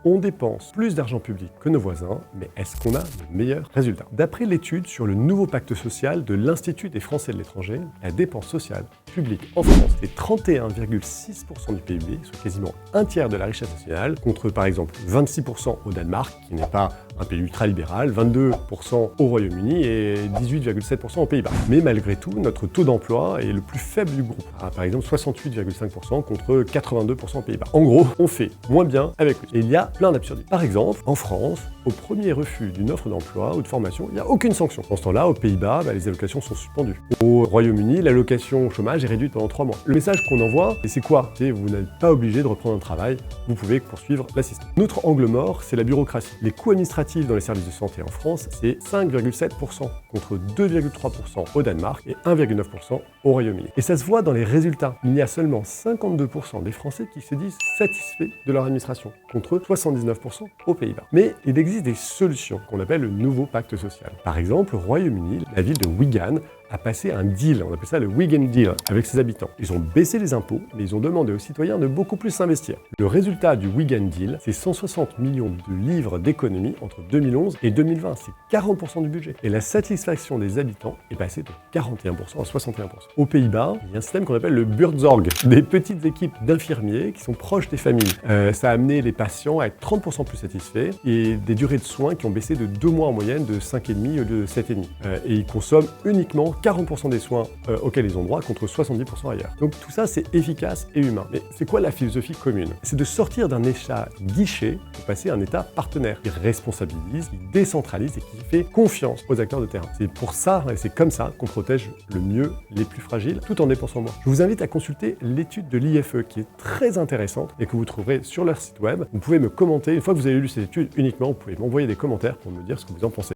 On dépense plus d'argent public que nos voisins, mais est-ce qu'on a le meilleur résultat? D'après l'étude sur le nouveau pacte social de l'Institut des Français de l'étranger, la dépense sociale publique en France est 31,6% du PIB, soit quasiment un tiers de la richesse nationale, contre par exemple 26% au Danemark, qui n'est pas un pays ultralibéral, 22% au Royaume-Uni et 18,7% aux Pays-Bas. Mais malgré tout, notre taux d'emploi est le plus faible du groupe. Par exemple 68,5% contre 82% aux Pays-Bas. En gros, on fait moins bien avec plus. Et il y a plein d'absurdités. Par exemple, en France, au premier refus d'une offre d'emploi ou de formation, il n'y a aucune sanction. En ce temps-là, aux Pays-Bas, les allocations sont suspendues. Au Royaume-Uni, l'allocation chômage est réduite pendant 3 mois. Le message qu'on envoie, c'est quoi? Vous n'êtes pas obligé de reprendre un travail, vous pouvez poursuivre l'assistance. Notre angle mort, c'est la bureaucratie. Les coûts administratifs dans les services de santé en France, c'est 5,7% contre 2,3% au Danemark et 1,9% au Royaume-Uni. Et ça se voit dans les résultats. Il y a seulement 52% des Français qui se disent satisfaits de leur administration, contre 79% aux Pays-Bas. Mais il existe des solutions qu'on appelle le nouveau pacte social. Par exemple, au Royaume-Uni, la ville de Wigan a passé un deal, on appelle ça le Wigan Deal, avec ses habitants. Ils ont baissé les impôts, mais ils ont demandé aux citoyens de beaucoup plus s'investir. Le résultat du Wigan Deal, c'est 160 millions de livres d'économies entre 2011 et 2020. C'est 40% du budget. Et la satisfaction des habitants est passée de 41% à 61%. Aux Pays-Bas, il y a un système qu'on appelle le Buurtzorg, des petites équipes d'infirmiers qui sont proches des familles. Ça a amené les patients à être 30% plus satisfaits et des durées de soins qui ont baissé de 2 mois en moyenne, de 5,5 au lieu de 7,5. Et ils consomment uniquement 40% des soins auxquels ils ont droit contre 70% ailleurs. Donc tout ça, c'est efficace et humain. Mais c'est quoi la philosophie commune? C'est de sortir d'un État guichet pour passer à un État partenaire qui responsabilise, qui décentralise et qui fait confiance aux acteurs de terrain. C'est pour ça et c'est comme ça qu'on protège le mieux les plus fragiles tout en dépensant moins. Je vous invite à consulter l'étude de l'IFE qui est très intéressante et que vous trouverez sur leur site web. Vous pouvez me commenter. Une fois que vous avez lu cette étude uniquement, vous pouvez m'envoyer des commentaires pour me dire ce que vous en pensez.